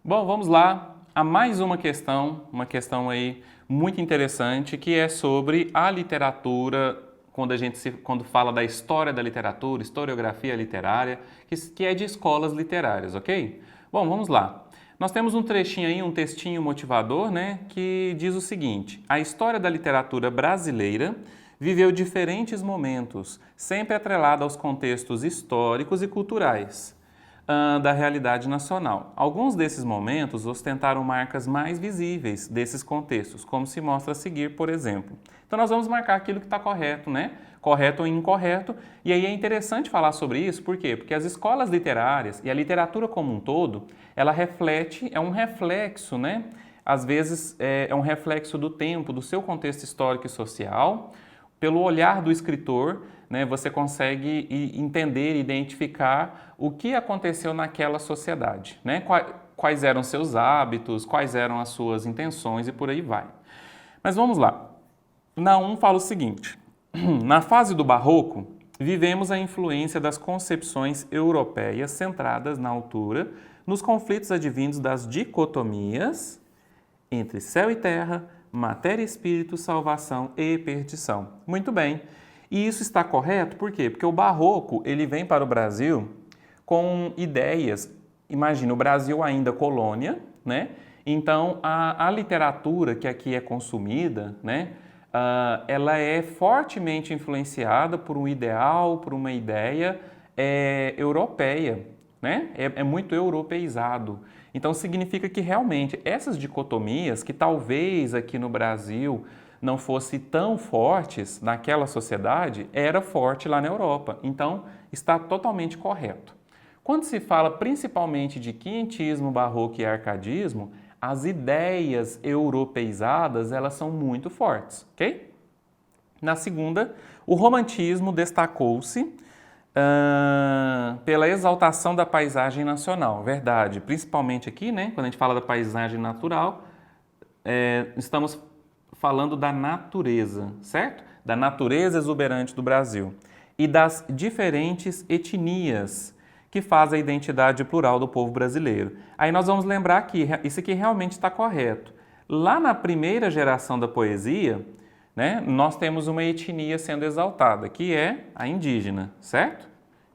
Bom, vamos lá a mais uma questão aí muito interessante, que é sobre a literatura, quando fala da história da literatura, historiografia literária, que é de escolas literárias, ok? Bom, vamos lá. Nós temos um trechinho aí, um textinho motivador, né, que diz o seguinte: a história da literatura brasileira viveu diferentes momentos, sempre atrelada aos contextos históricos e culturais da realidade nacional. Alguns desses momentos ostentaram marcas mais visíveis desses contextos, como se mostra a seguir, por exemplo. Então nós vamos marcar aquilo que está correto, né? Correto ou incorreto. E aí é interessante falar sobre isso, por quê? Porque as escolas literárias e a literatura como um todo, ela reflete, é um reflexo, né? Às vezes é um reflexo do tempo, do seu contexto histórico e social. Pelo olhar do escritor, né, você consegue entender e identificar o que aconteceu naquela sociedade, né? Quais eram seus hábitos, quais eram as suas intenções e por aí vai. Mas vamos lá. Naum fala o seguinte: na fase do Barroco, vivemos a influência das concepções europeias centradas na altura, nos conflitos advindos das dicotomias entre céu e terra, matéria e espírito, salvação e perdição. Muito bem. E isso está correto por quê? Porque o Barroco, ele vem para o Brasil com ideias, imagina, o Brasil ainda colônia, né? Então, a literatura que aqui é consumida, né? Ela é fortemente influenciada por um ideal, por uma ideia europeia, né? É muito europeizado. Então significa que realmente essas dicotomias, que talvez aqui no Brasil não fossem tão fortes naquela sociedade, era forte lá na Europa. Então está totalmente correto. Quando se fala principalmente de quinhentismo, barroco e arcadismo, as ideias europeizadas, elas são muito fortes, ok? Na segunda, o romantismo destacou-se pela exaltação da paisagem nacional, verdade. Principalmente aqui, né, quando a gente fala da paisagem natural, estamos falando da natureza, certo? Da natureza exuberante do Brasil e das diferentes etnias que fazem a identidade plural do povo brasileiro. Aí nós vamos lembrar que isso aqui realmente está correto. Lá na primeira geração da poesia, né, nós temos uma etnia sendo exaltada, que é a indígena, certo?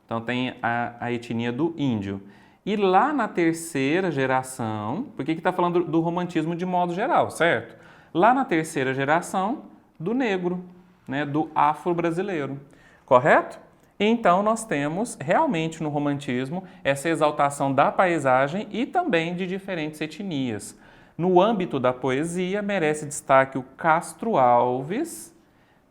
Então tem a etnia do índio. E lá na terceira geração, porque que está falando do romantismo de modo geral, certo? Lá na terceira geração, do negro, né, do afro-brasileiro, correto? Então nós temos realmente no romantismo essa exaltação da paisagem e também de diferentes etnias. No âmbito da poesia, merece destaque o Castro Alves,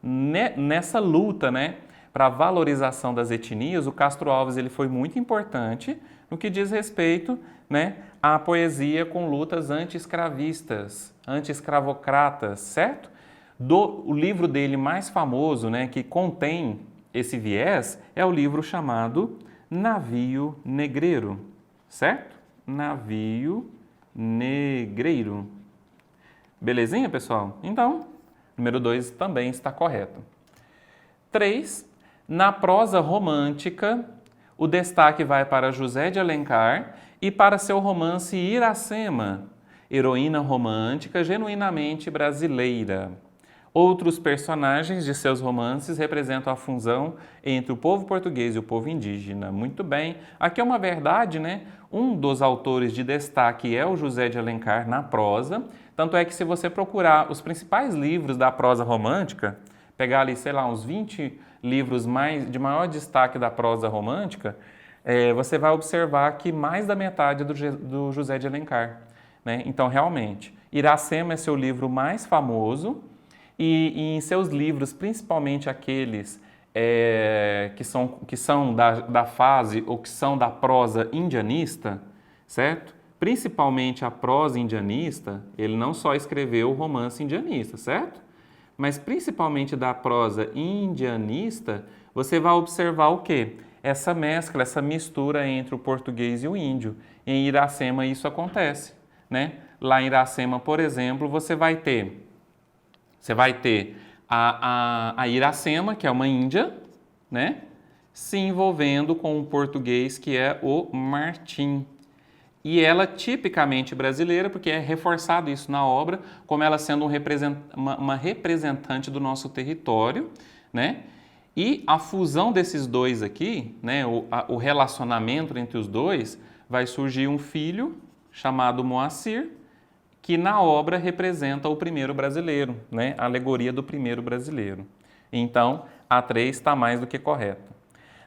nessa luta, né, para a valorização das etnias. O Castro Alves ele foi muito importante no que diz respeito, né, à poesia com lutas anti-escravistas, anti-escravocratas, certo? O livro dele mais famoso, né, que contém esse viés, é o livro chamado Navio Negreiro, certo? Navio Negreiro. Belezinha, pessoal? Então, número 2 também está correto. 3. Na prosa romântica, o destaque vai para José de Alencar e para seu romance Iracema, heroína romântica genuinamente brasileira. Outros personagens de seus romances representam a fusão entre o povo português e o povo indígena. Muito bem. Aqui é uma verdade, né? Um dos autores de destaque é o José de Alencar na prosa. Tanto é que se você procurar os principais livros da prosa romântica, pegar ali, sei lá, uns 20 livros de maior destaque da prosa romântica, você vai observar que mais da metade é do José de Alencar, né? Então, realmente, Iracema é seu livro mais famoso e em seus livros, principalmente aqueles que são da fase ou que são da prosa indianista, certo? Principalmente a prosa indianista, ele não só escreveu o romance indianista, certo? Mas principalmente da prosa indianista, você vai observar o quê? Essa mescla, essa mistura entre o português e o índio. Em Iracema isso acontece, né? Lá em Iracema, por exemplo, você vai ter a Iracema, que é uma índia, né? Se envolvendo com o português, que é o Martim. e ela tipicamente brasileira, porque é reforçado isso na obra, como ela sendo uma representante do nosso território, né? E a fusão desses dois aqui, né, o relacionamento entre os dois, vai surgir um filho chamado Moacir, que na obra representa o primeiro brasileiro, né, a alegoria do primeiro brasileiro. Então, a 3 está mais do que correta.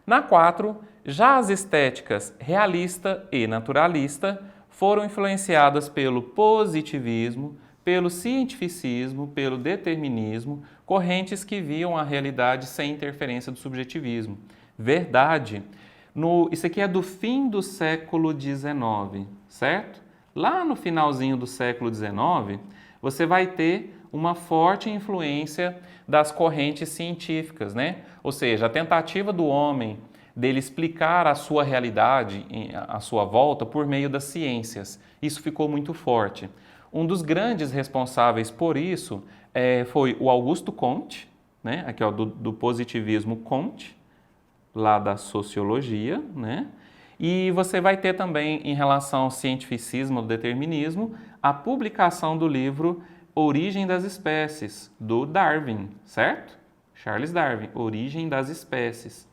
Na 4, já as estéticas realista e naturalista foram influenciadas pelo positivismo, pelo cientificismo, pelo determinismo, correntes que viam a realidade sem interferência do subjetivismo. Verdade. Isso aqui é do fim do século XIX, certo? Lá no finalzinho do século XIX, você vai ter uma forte influência das correntes científicas, né? Ou seja, a tentativa do homem dele explicar a sua realidade à sua volta por meio das ciências. Isso ficou muito forte. Um dos grandes responsáveis por isso foi o Augusto Comte, né? Aqui ó, do positivismo Comte, lá da sociologia, né? E você vai ter também, em relação ao cientificismo, ao determinismo, a publicação do livro Origem das Espécies, do Darwin, certo? Charles Darwin, Origem das Espécies.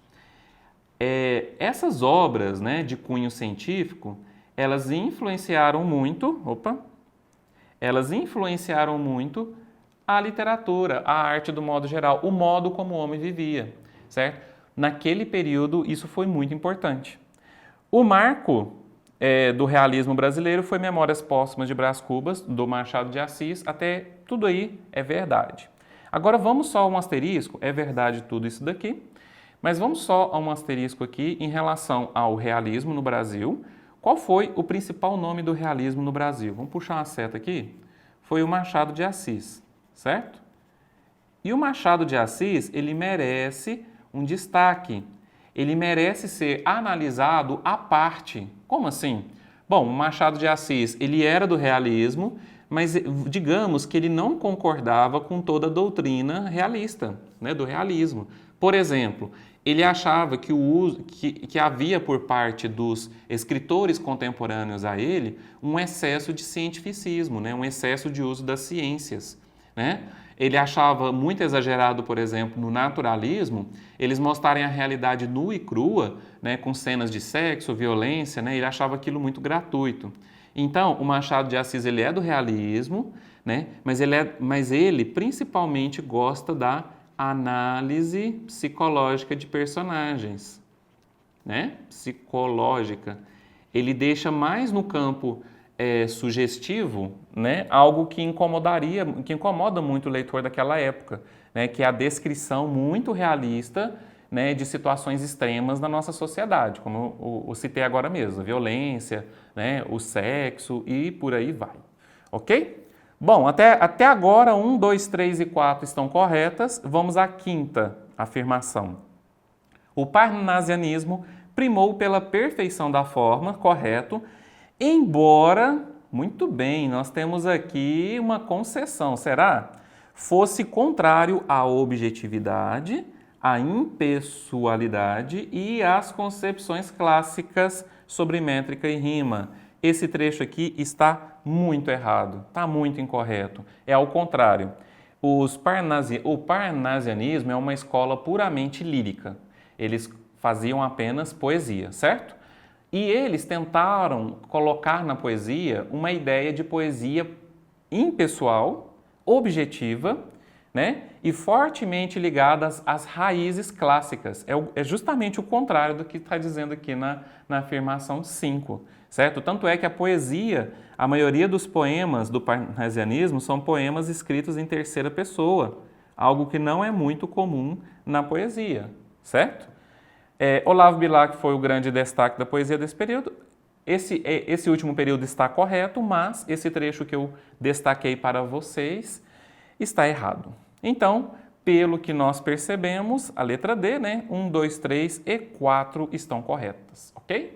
Essas obras, né, de cunho científico, elas influenciaram muito, a literatura, a arte do modo geral, o modo como o homem vivia, certo? Naquele período, isso foi muito importante. O marco do realismo brasileiro foi Memórias Póstumas de Brás Cubas, do Machado de Assis, até tudo aí é verdade. Agora vamos só a um asterisco, é verdade tudo isso daqui, mas vamos só a um asterisco aqui em relação ao realismo no Brasil. Qual foi o principal nome do realismo no Brasil? Vamos puxar uma seta aqui. Foi o Machado de Assis, certo? E o Machado de Assis, ele merece um destaque. Ele merece ser analisado à parte. Como assim? Bom, o Machado de Assis, ele era do realismo, mas digamos que ele não concordava com toda a doutrina realista, né, do realismo. Por exemplo, ele achava que havia por parte dos escritores contemporâneos a ele um excesso de cientificismo, né, um excesso de uso das ciências, né? Ele achava muito exagerado, por exemplo, no naturalismo, eles mostrarem a realidade nua e crua, né, com cenas de sexo, violência, né, ele achava aquilo muito gratuito. Então, o Machado de Assis ele é do realismo, né, mas ele principalmente gosta da análise psicológica de personagens, né, psicológica. Ele deixa mais no campo sugestivo, né, algo que incomoda muito o leitor daquela época, né, que é a descrição muito realista, né, de situações extremas na nossa sociedade, como eu citei agora mesmo, a violência, né, o sexo e por aí vai. Ok? Bom, até agora 1, 2, 3 e 4 estão corretas. Vamos à quinta afirmação. O parnasianismo primou pela perfeição da forma, correto, embora, muito bem, nós temos aqui uma concessão, será? Fosse contrário à objetividade, à impessoalidade e às concepções clássicas sobre métrica e rima. Esse trecho aqui está muito errado, está muito incorreto. É ao contrário. O parnasianismo é uma escola puramente lírica. Eles faziam apenas poesia, certo? E eles tentaram colocar na poesia uma ideia de poesia impessoal, objetiva, né? E fortemente ligada às raízes clássicas. É justamente o contrário do que está dizendo aqui na afirmação 5, certo? Tanto é que a poesia, a maioria dos poemas do parnasianismo são poemas escritos em terceira pessoa, algo que não é muito comum na poesia, certo? Olavo Bilac foi o grande destaque da poesia desse período. Esse último período está correto, mas esse trecho que eu destaquei para vocês está errado. Então, pelo que nós percebemos, a letra D, né? 1, 2, 3 e 4 estão corretas, ok?